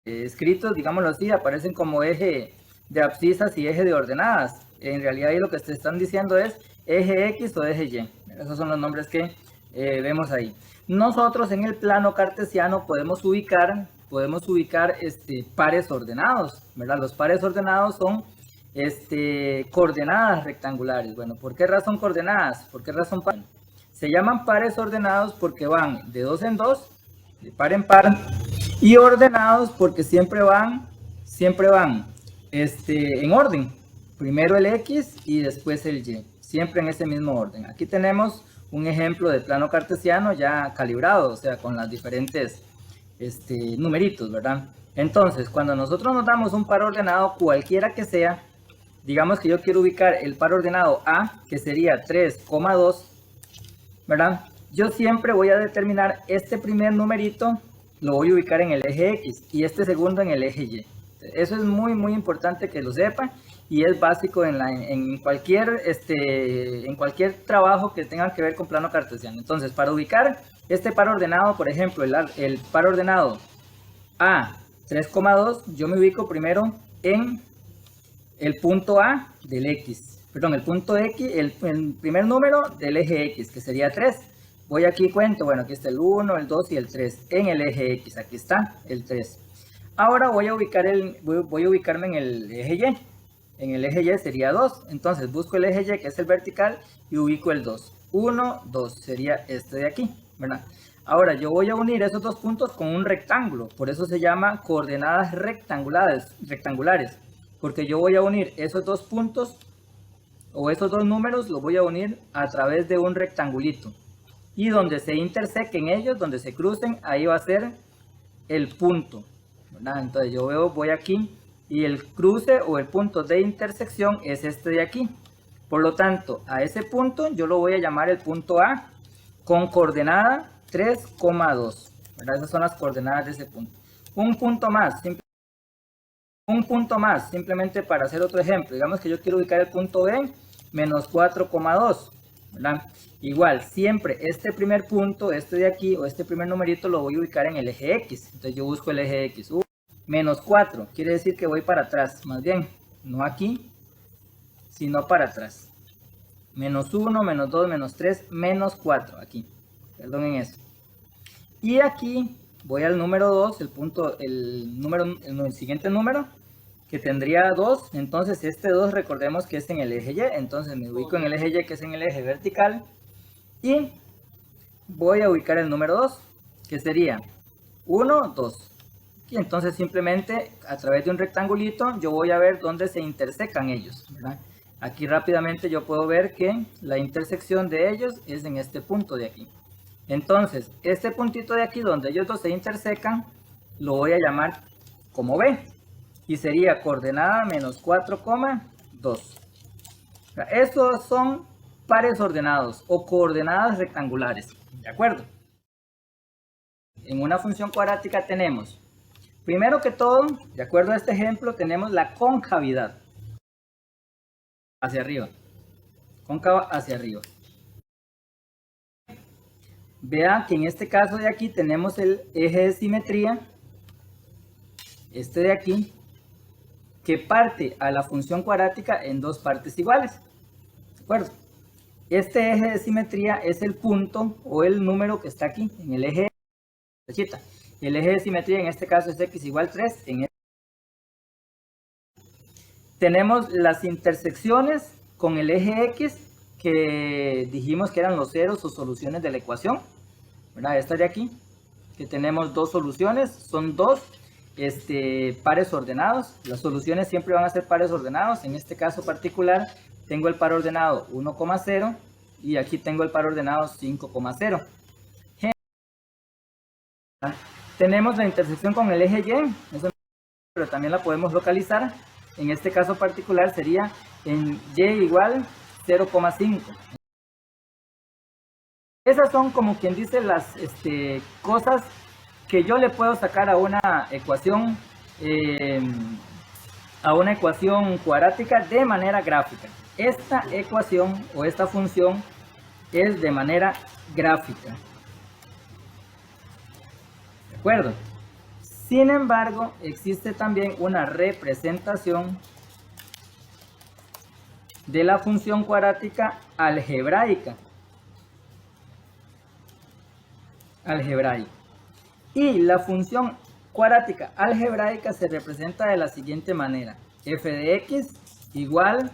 escritos, digámoslo así, aparecen como eje de abscisas y eje de ordenadas. En realidad ahí lo que te están diciendo es eje X o eje Y. Esos son los nombres que vemos ahí. Nosotros en el plano cartesiano podemos ubicar pares ordenados, ¿verdad? Los pares ordenados son coordenadas rectangulares. Bueno, ¿por qué razón coordenadas? ¿Por qué razón pares? Se llaman pares ordenados porque van de dos en dos, de par en par, y ordenados porque siempre van en orden. Primero el X y después el Y, siempre en ese mismo orden. Aquí tenemos un ejemplo de plano cartesiano ya calibrado, o sea, con las diferentes numeritos, ¿verdad? Entonces, cuando nosotros nos damos un par ordenado, cualquiera que sea, digamos que yo quiero ubicar el par ordenado A, que sería 3,2, ¿verdad? Yo siempre voy a determinar este primer numerito, lo voy a ubicar en el eje X y este segundo en el eje Y. Eso es muy, muy importante que lo sepan y es básico en cualquier trabajo que tenga que ver con plano cartesiano. Entonces, para ubicar este par ordenado, por ejemplo, el par ordenado A 3,2, yo me ubico primero en el punto A del X, perdón, el punto X, el primer número del eje X, que sería 3. Voy aquí y cuento, bueno, aquí está el 1, el 2 y el 3 en el eje X, aquí está el 3. Ahora voy a ubicarme en el eje Y. En el eje Y sería 2, entonces busco el eje Y, que es el vertical, y ubico el 2. 1, 2, sería este de aquí, ¿verdad? Ahora yo voy a unir esos dos puntos con un rectángulo, por eso se llama coordenadas rectangulares, porque yo voy a unir esos dos puntos, o esos dos números, los voy a unir a través de un rectangulito. Y donde se intersequen ellos, donde se crucen, ahí va a ser el punto, ¿verdad? Entonces yo voy aquí y el cruce o el punto de intersección es este de aquí. Por lo tanto, a ese punto yo lo voy a llamar el punto A con coordenada 3,2. Esas son las coordenadas de ese punto. Un punto más, simplemente para hacer otro ejemplo. Digamos que yo quiero ubicar el punto B, menos 4,2. ¿Verdad? Igual, siempre este primer punto, este de aquí, o este primer numerito, lo voy a ubicar en el eje X. Entonces yo busco el eje X. Menos 4, quiere decir que voy para atrás, más bien, no aquí, sino para atrás. Menos 1, menos 2, menos 3, menos 4, aquí. Perdonen eso. Y aquí voy al número 2, el siguiente número, que tendría 2, entonces este 2 recordemos que es en el eje Y, entonces me ubico en el eje Y, que es en el eje vertical, y voy a ubicar el número 2, que sería 1, 2. Y entonces simplemente a través de un rectangulito yo voy a ver dónde se intersecan ellos, ¿verdad? Aquí rápidamente yo puedo ver que la intersección de ellos es en este punto de aquí. Entonces, este puntito de aquí donde ellos dos se intersecan, lo voy a llamar como B. Y sería coordenada menos 4,2. Estos son pares ordenados o coordenadas rectangulares. ¿De acuerdo? En una función cuadrática tenemos, primero que todo, de acuerdo a este ejemplo, tenemos la concavidad hacia arriba. Cóncava hacia arriba. Vea que en este caso de aquí tenemos el eje de simetría, este de aquí, que parte a la función cuadrática en dos partes iguales. ¿De acuerdo? Este eje de simetría es el punto o el número que está aquí en el eje. El eje de simetría en este caso es x igual 3. Tenemos las intersecciones con el eje x que dijimos que eran los ceros o soluciones de la ecuación, ¿verdad? Esta de aquí, que tenemos dos soluciones, son dos pares ordenados. Las soluciones siempre van a ser pares ordenados. En este caso particular tengo el par ordenado 1,0 y aquí tengo el par ordenado 5,0. Tenemos la intersección con el eje Y, eso, pero también la podemos localizar. En este caso particular sería en Y igual 0,5. Esas son como quien dice las cosas que yo le puedo sacar a una ecuación cuadrática de manera gráfica. Esta ecuación o esta función es de manera gráfica. ¿De acuerdo? Sin embargo, existe también una representación de la función cuadrática algebraica. Y la función cuadrática algebraica se representa de la siguiente manera. F de x igual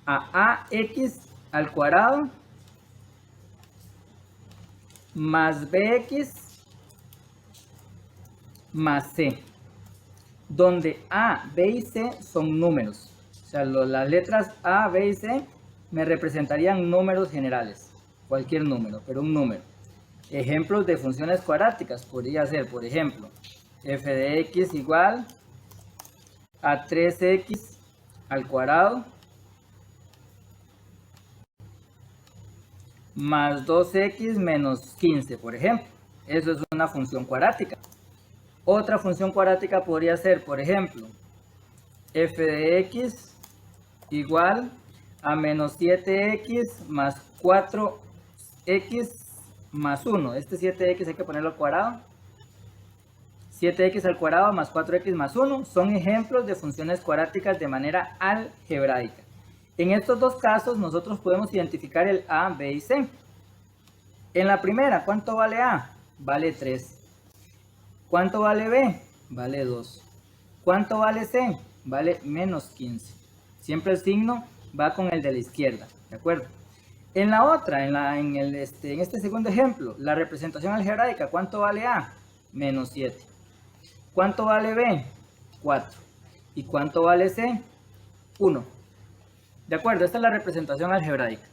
a ax al cuadrado más bx más c, donde a, b y c son números. O sea, las letras a, b y c me representarían números generales, cualquier número, pero un número. Ejemplos de funciones cuadráticas podría ser, por ejemplo, f de x igual a 3x al cuadrado más 2x menos 15, por ejemplo. Eso es una función cuadrática. Otra función cuadrática podría ser, por ejemplo, f de x igual a menos 7x más 4x más 1. Este 7x hay que ponerlo al cuadrado. 7x al cuadrado más 4x más 1 son ejemplos de funciones cuadráticas de manera algebraica. En estos dos casos nosotros podemos identificar el a, b y c. En la primera, ¿cuánto vale a? Vale 3. ¿Cuánto vale b? Vale 2. ¿Cuánto vale c? Vale menos 15. Siempre el signo va con el de la izquierda, ¿de acuerdo? En la otra, en este segundo ejemplo, la representación algebraica, ¿cuánto vale a? Menos 7. ¿Cuánto vale b? 4. ¿Y cuánto vale c? 1. ¿De acuerdo? Esta es la representación algebraica.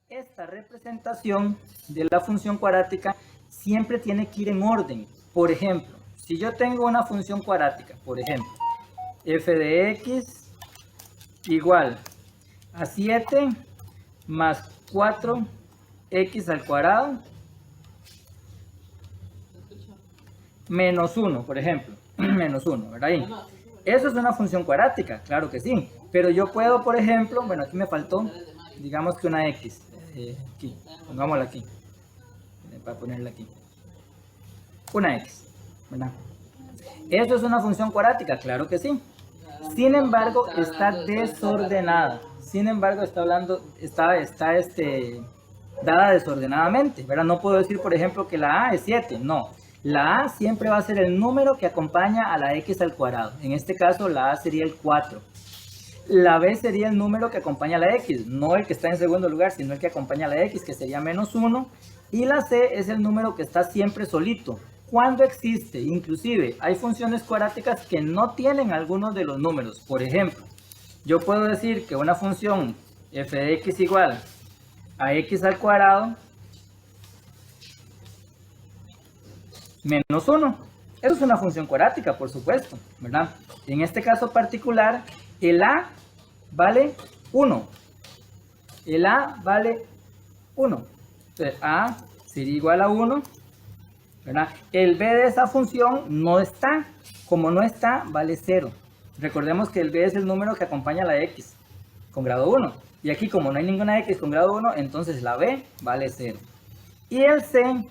Esta representación de la función cuadrática siempre tiene que ir en orden. Por ejemplo, si yo tengo una función cuadrática, por ejemplo, f de x igual a 7 más 4x al cuadrado menos 1, por ejemplo, menos 1, ¿verdad? Ahí. Eso es una función cuadrática, claro que sí, pero yo puedo, por ejemplo, bueno, aquí me faltó, digamos que una x, aquí, pongámosla aquí, para ponerla aquí, una x, ¿verdad? ¿Eso es una función cuadrática? Claro que sí. Sin embargo, está desordenada. Sin embargo, dada desordenadamente, ¿verdad? No puedo decir, por ejemplo, que la a es 7. No. La a siempre va a ser el número que acompaña a la x al cuadrado. En este caso, la a sería el 4. La b sería el número que acompaña a la x, no el que está en segundo lugar, sino el que acompaña a la x, que sería menos 1. Y la c es el número que está siempre solito. Cuando existe, inclusive, hay funciones cuadráticas que no tienen algunos de los números. Por ejemplo, yo puedo decir que una función f de x igual a x al cuadrado menos 1. Eso es una función cuadrática, por supuesto, ¿verdad? En este caso particular, el a vale 1. El a vale 1. Entonces, a sería igual a 1. ¿Verdad? El b de esa función no está. Como no está, vale 0. Recordemos que el b es el número que acompaña a la x con grado 1. Y aquí, como no hay ninguna x con grado 1, entonces la b vale 0. Y el c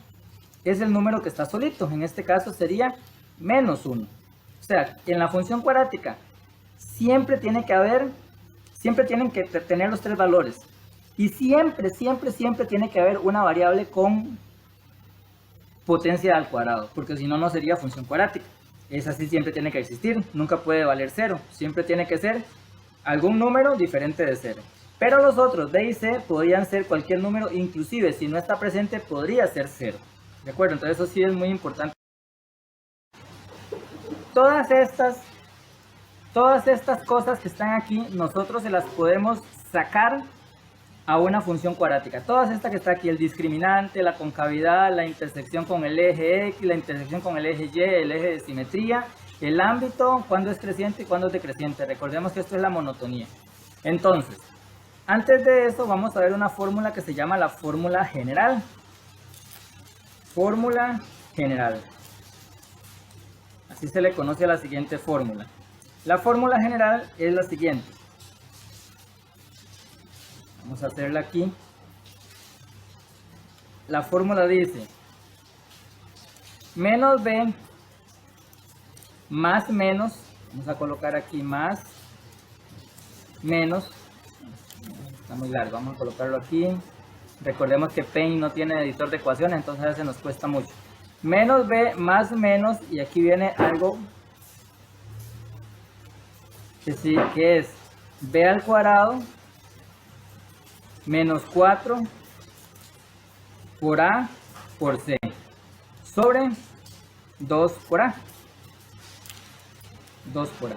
es el número que está solito. En este caso sería menos 1. O sea, en la función cuadrática siempre tienen que tener los tres valores. Y siempre tiene que haber una variable con potencia al cuadrado, porque si no, no sería función cuadrática. Esa sí siempre tiene que existir, nunca puede valer 0, siempre tiene que ser algún número diferente de 0. Pero los otros, b y c, podrían ser cualquier número, inclusive si no está presente, podría ser 0. ¿De acuerdo? Entonces eso sí es muy importante. Todas estas cosas que están aquí, nosotros se las podemos sacar a una función cuadrática. Todas estas que está aquí, el discriminante, la concavidad, la intersección con el eje X, la intersección con el eje Y, el eje de simetría, el ámbito, cuándo es creciente y cuándo es decreciente. Recordemos que esto es la monotonía. Entonces, antes de eso vamos a ver una fórmula que se llama la fórmula general. Fórmula general. Así se le conoce a la siguiente fórmula. La fórmula general es la siguiente. Vamos a hacerla aquí. La fórmula dice menos b más menos, vamos a colocar aquí más menos, está muy largo, vamos a colocarlo aquí. Recordemos que Paint no tiene editor de ecuaciones, entonces a veces nos cuesta mucho. Menos b más menos, y aquí viene algo que sí, que es b al cuadrado menos 4 por a por c sobre 2 por a. 2 por a.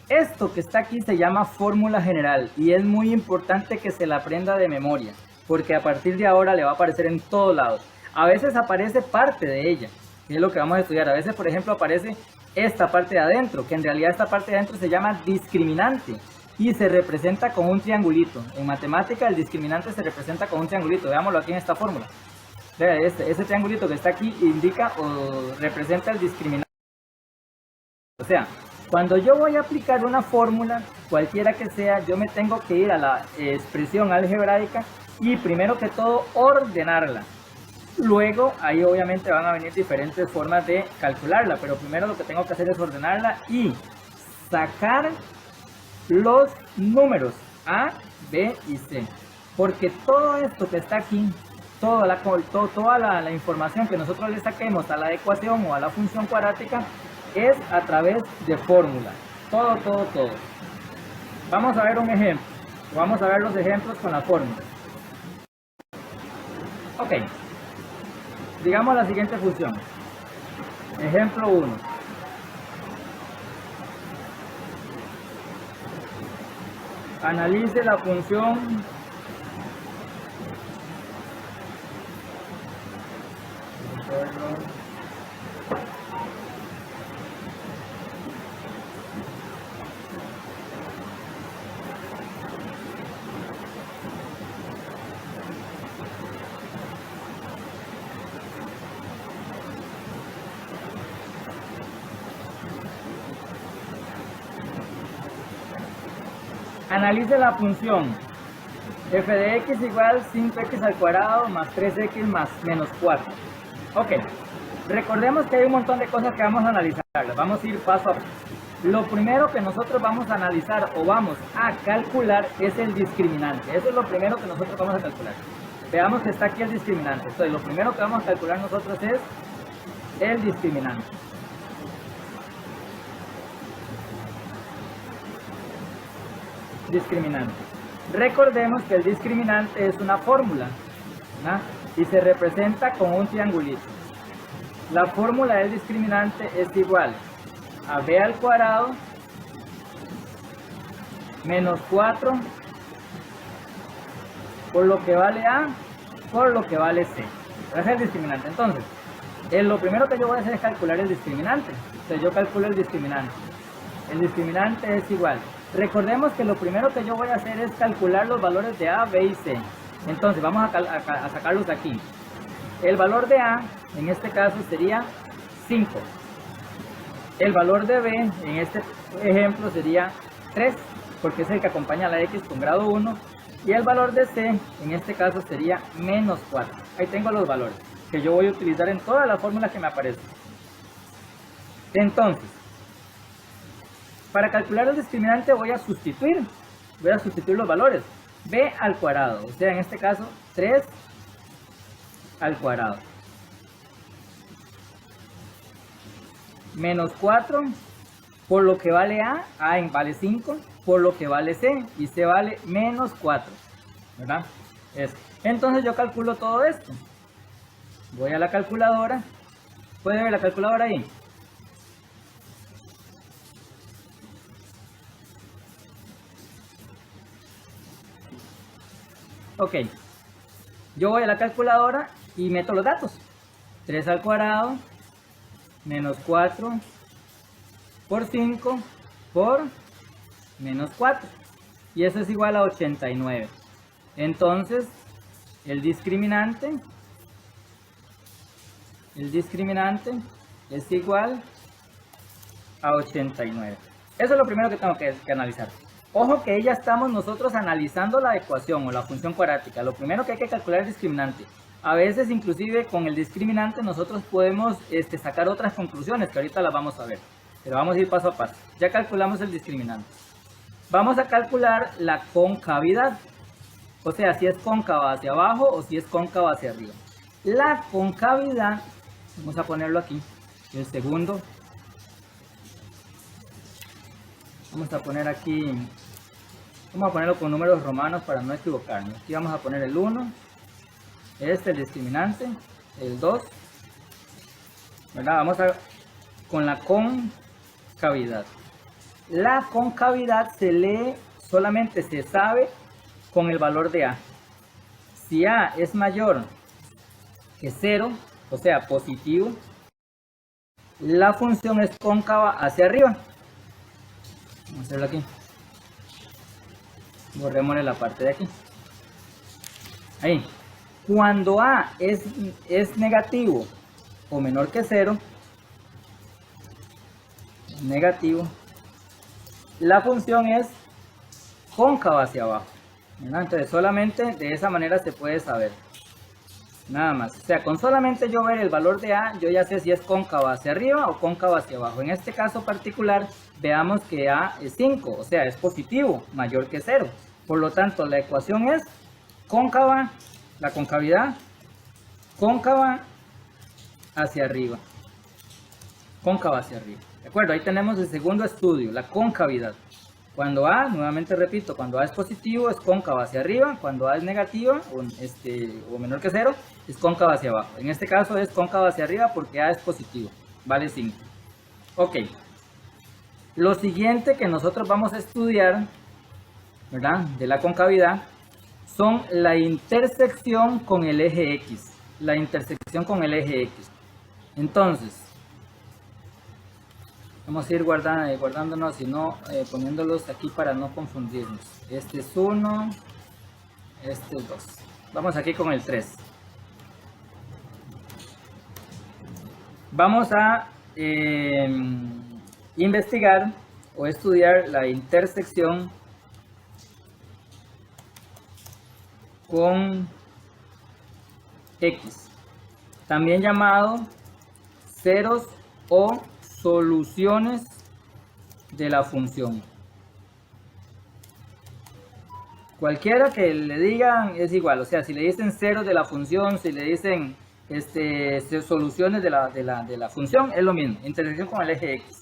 Esto que está aquí se llama fórmula general y es muy importante que se la aprenda de memoria, porque a partir de ahora le va a aparecer en todos lados. A veces aparece parte de ella, que es lo que vamos a estudiar. A veces, por ejemplo, aparece esta parte de adentro, que en realidad esta parte de adentro se llama discriminante y se representa con un triangulito. En matemática el discriminante se representa con un triangulito. Veámoslo aquí en esta fórmula. Vea, ese triangulito que está aquí indica o representa el discriminante. O sea, cuando yo voy a aplicar una fórmula, cualquiera que sea, yo me tengo que ir a la expresión algebraica y primero que todo ordenarla. Luego, ahí obviamente van a venir diferentes formas de calcularla, pero primero lo que tengo que hacer es ordenarla y sacar los números A, B y C. Porque todo esto que está aquí, toda la información que nosotros le saquemos a la ecuación o a la función cuadrática, es a través de fórmula. Todo. Vamos a ver un ejemplo. Vamos a ver los ejemplos con la fórmula. Ok. Digamos la siguiente función. Ejemplo 1. Analice la función Analice la función f de x igual 5x al cuadrado más 3x más menos 4. Ok, recordemos que hay un montón de cosas que vamos a analizar. Vamos a ir paso a paso. Lo primero que nosotros vamos a analizar o vamos a calcular es el discriminante. Eso es lo primero que nosotros vamos a calcular. Veamos que está aquí el discriminante. Entonces, lo primero que vamos a calcular nosotros es el discriminante. Discriminante. Recordemos que el discriminante es una fórmula, ¿no? Y se representa con un triangulito. La fórmula del discriminante es igual a b al cuadrado menos 4 por lo que vale a por lo que vale c. Ese es el discriminante. Entonces, lo primero que yo voy a hacer es calcular el discriminante. Entonces yo calculo el discriminante. El discriminante es igual. Recordemos que lo primero que yo voy a hacer es calcular los valores de A, B y C. Entonces vamos a sacarlos de aquí. El valor de A, en este caso, sería 5. El valor de B, en este ejemplo, sería 3, porque es el que acompaña a la X con grado 1. Y el valor de C, en este caso, sería menos 4. Ahí tengo los valores que yo voy a utilizar en todas las fórmulas que me aparecen. Entonces, para calcular el discriminante voy a sustituir los valores. B al cuadrado, o sea, en este caso 3 al cuadrado. Menos 4 por lo que vale A vale 5, por lo que vale C, y C vale menos 4, ¿verdad? Eso. Entonces yo calculo todo esto. Voy a la calculadora. ¿Puede ver la calculadora ahí? Ok, yo voy a la calculadora y meto los datos. 3 al cuadrado menos 4 por 5 por menos 4. Y eso es igual a 89. Entonces, el discriminante es igual a 89. Eso es lo primero que tengo que analizar. Ojo que ya estamos nosotros analizando la ecuación o la función cuadrática. Lo primero que hay que calcular es el discriminante. A veces inclusive con el discriminante nosotros podemos sacar otras conclusiones que ahorita las vamos a ver. pero vamos a ir paso a paso. Ya calculamos el discriminante. Vamos a calcular la concavidad, o sea, si es cóncava hacia abajo o si es cóncava hacia arriba. La concavidad, vamos a ponerlo aquí, el segundo. Vamos a poner aquí, vamos a ponerlo con números romanos para no equivocarnos. Aquí vamos a poner el 1, el discriminante, el 2, ¿verdad? Vamos a con la concavidad. La concavidad se lee, solamente se sabe con el valor de A. Si A es mayor que 0, o sea, positivo, la función es cóncava hacia arriba. Vamos a hacerlo aquí. Borrémosle la parte de aquí. Ahí. Cuando A es negativo o menor que 0, negativo, la función es cóncava hacia abajo, ¿verdad? Entonces solamente de esa manera se puede saber. Nada más. O sea, con solamente yo ver el valor de A, yo ya sé si es cóncava hacia arriba o cóncava hacia abajo. En este caso particular, veamos que A es 5, o sea, es positivo, mayor que 0. Por lo tanto, la ecuación es cóncava, la concavidad, cóncava hacia arriba. Cóncava hacia arriba. ¿De acuerdo? Ahí tenemos el segundo estudio, la concavidad. Cuando A, nuevamente repito, cuando A es positivo es cóncava hacia arriba, cuando A es negativa o menor que 0 es cóncava hacia abajo. En este caso es cóncava hacia arriba porque A es positivo, vale 5. Ok, lo siguiente que nosotros vamos a estudiar, ¿verdad?, de la concavidad son la intersección con el eje X. La intersección con el eje X. Entonces, vamos a ir guardándonos y no poniéndolos aquí para no confundirnos. Este es 1, este es 2. Vamos aquí con el 3. Vamos a investigar o estudiar la intersección con X, también llamado ceros o soluciones de la función. Cualquiera que le digan es igual, o sea, si le dicen ceros de la función, si le dicen soluciones de la función, es lo mismo, intersección con el eje X.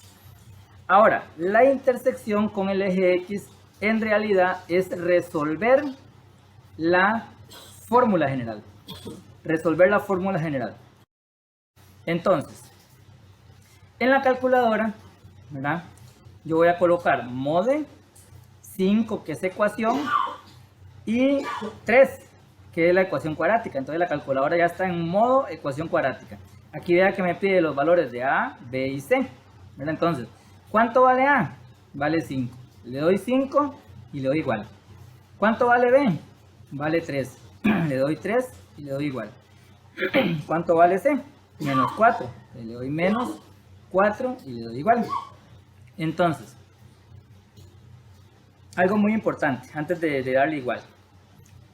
Ahora, la intersección con el eje X en realidad es resolver la fórmula general. Resolver la fórmula general. Entonces, en la calculadora, ¿verdad?, yo voy a colocar mode 5, que es ecuación, y 3, que es la ecuación cuadrática. Entonces la calculadora ya está en modo ecuación cuadrática. Aquí vea que me pide los valores de A, B y C, ¿verdad? Entonces, ¿cuánto vale A? Vale 5. Le doy 5 y le doy igual. ¿Cuánto vale B? Vale 3. Le doy 3 y le doy igual. ¿Cuánto vale C? Menos 4. Le doy menos 4 y le doy igual. Entonces, algo muy importante antes de darle igual.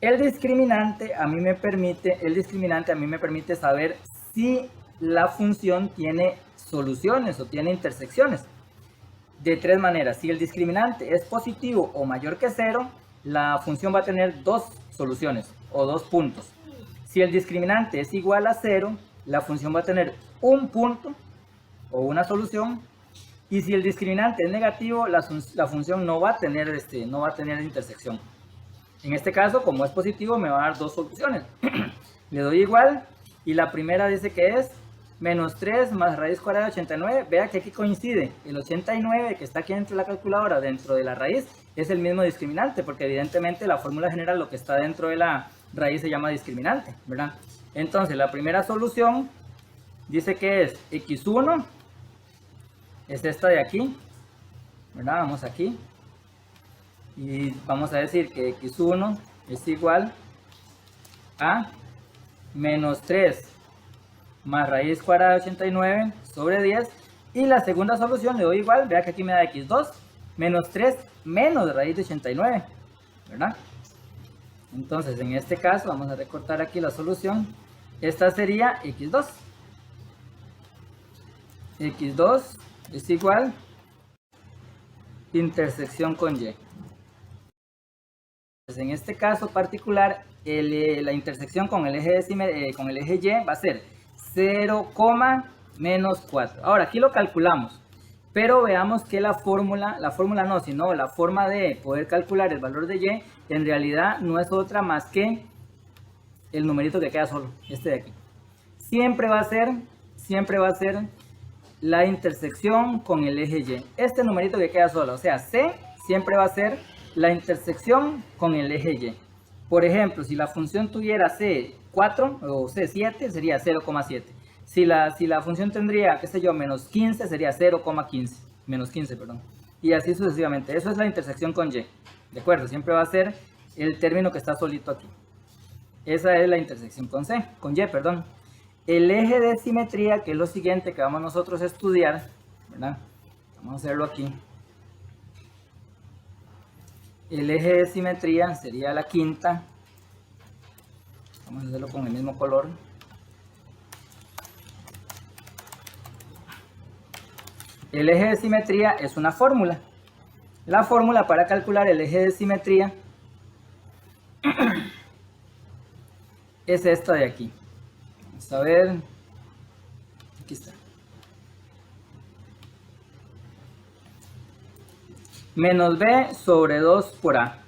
El discriminante a mí me permite saber si la función tiene soluciones o tiene intersecciones. De tres maneras. Si el discriminante es positivo o mayor que 0, la función va a tener dos soluciones o dos puntos. Si el discriminante es igual a 0, la función va a tener un punto o una solución. Y si el discriminante es negativo, la función no va a tener intersección. En este caso, como es positivo, me va a dar dos soluciones. Le doy igual y la primera dice que es menos 3 más raíz cuadrada de 89. Vea que aquí coincide. El 89 que está aquí dentro de la calculadora, dentro de la raíz, es el mismo discriminante, porque evidentemente la fórmula general, lo que está dentro de la raíz se llama discriminante, ¿verdad? Entonces, la primera solución dice que es x1, es esta de aquí, ¿verdad? Vamos aquí y vamos a decir que x1 es igual a menos 3 más raíz cuadrada de 89 sobre 10. Y la segunda solución le doy igual, vea que aquí me da x2 menos 3 menos raíz de 89, ¿verdad? Entonces, en este caso, vamos a recortar aquí la solución. Esta sería x2. x2 es igual intersección con Y. Pues en este caso particular, la intersección con el eje Y va a ser 0, menos 4. Ahora aquí lo calculamos, pero veamos que la forma de poder calcular el valor de Y en realidad no es otra más que el numerito que queda solo, este de aquí. Siempre va a ser la intersección con el eje Y. Este numerito que queda solo, o sea, C, siempre va a ser la intersección con el eje Y. Por ejemplo, si la función tuviera C4 o C7, sería 0,7. Si la función tendría, qué sé yo, menos 15, sería 0,15. Menos 15, perdón. Y así sucesivamente. Eso es la intersección con Y. ¿De acuerdo? Siempre va a ser el término que está solito aquí. Esa es la intersección con Y, perdón. El eje de simetría, que es lo siguiente que vamos nosotros a estudiar, ¿verdad? Vamos a hacerlo aquí. El eje de simetría sería la quinta. Vamos a hacerlo con el mismo color. El eje de simetría es una fórmula. La fórmula para calcular el eje de simetría es esta de aquí. Vamos a ver. Aquí está. Menos B sobre 2 por A.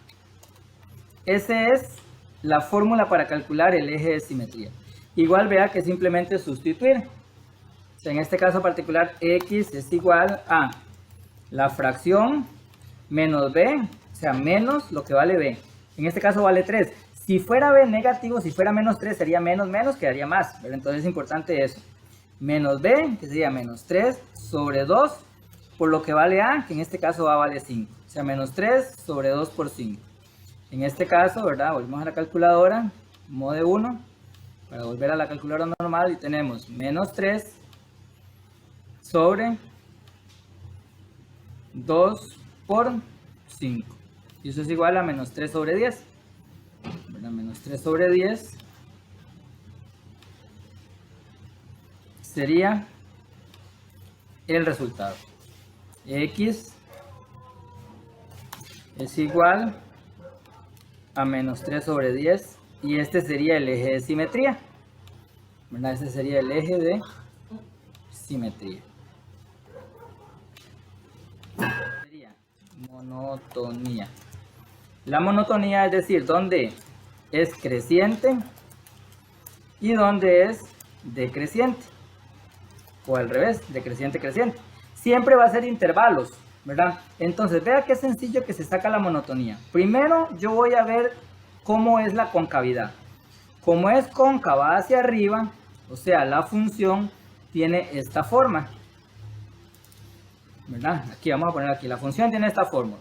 Esa es la fórmula para calcular el eje de simetría. Igual vea que simplemente sustituir. O sea, en este caso particular, X es igual a la fracción menos B, o sea, menos lo que vale B. En este caso vale 3. Si fuera B negativo, si fuera menos 3, sería menos, quedaría más. Pero entonces es importante eso. Menos B, que sería menos 3 sobre 2 por lo que vale A, que en este caso A vale 5. O sea, menos 3 sobre 2 por 5. En este caso, ¿verdad? Volvemos a la calculadora, modo de 1, para volver a la calculadora normal, y tenemos menos 3 sobre 2 por 5. Y eso es igual a menos 3 sobre 10. ¿Verdad? Menos 3 sobre 10 sería el resultado. X es igual a menos 3 sobre 10. Y este sería el eje de simetría. ¿Verdad? Este sería el eje de simetría. Sería monotonía. La monotonía es decir, donde es creciente y donde es decreciente. O al revés, decreciente, creciente. Siempre va a ser intervalos, ¿verdad? Entonces, vea qué sencillo que se saca la monotonía. Primero, yo voy a ver cómo es la concavidad. Como es cóncava hacia arriba, o sea, la función tiene esta forma, ¿verdad? Aquí vamos a poner aquí, la función tiene esta forma.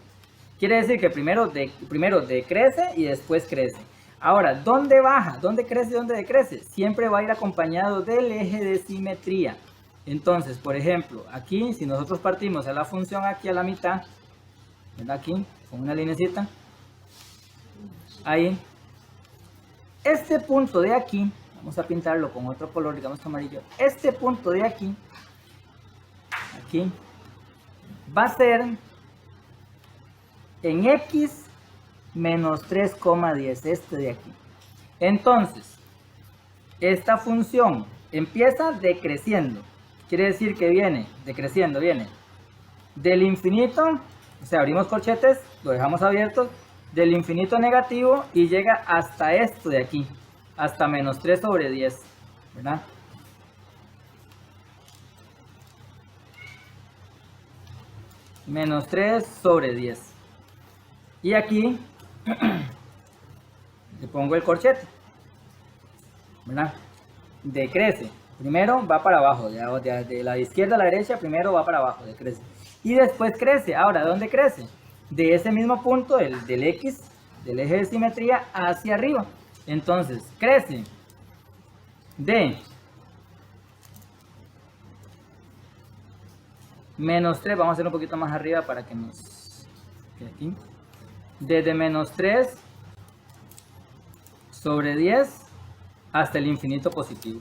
Quiere decir que primero decrece y después crece. Ahora, ¿dónde baja? ¿Dónde crece? ¿Dónde decrece? Siempre va a ir acompañado del eje de simetría. Entonces, por ejemplo, aquí, si nosotros partimos a la función aquí a la mitad, ¿verdad? Aquí, con una linecita, ahí, este punto de aquí, vamos a pintarlo con otro color, digamos que amarillo, este punto de aquí, va a ser en X menos 3,10, este de aquí. Entonces, esta función empieza decreciendo. Quiere decir que viene decreciendo, viene del infinito, o sea, abrimos corchetes, lo dejamos abierto, del infinito negativo y llega hasta esto de aquí, hasta menos 3 sobre 10, ¿verdad? Menos 3 sobre 10. Y aquí le pongo el corchete, ¿verdad? Decrece. Primero va para abajo, de la izquierda a la derecha, primero va para abajo, decrece. Y después crece. Ahora, ¿de dónde crece? De ese mismo punto, del X, del eje de simetría, hacia arriba. Entonces, crece de menos 3, vamos a hacer un poquito más arriba para que nos quede aquí. Desde menos 3 sobre 10 hasta el infinito positivo.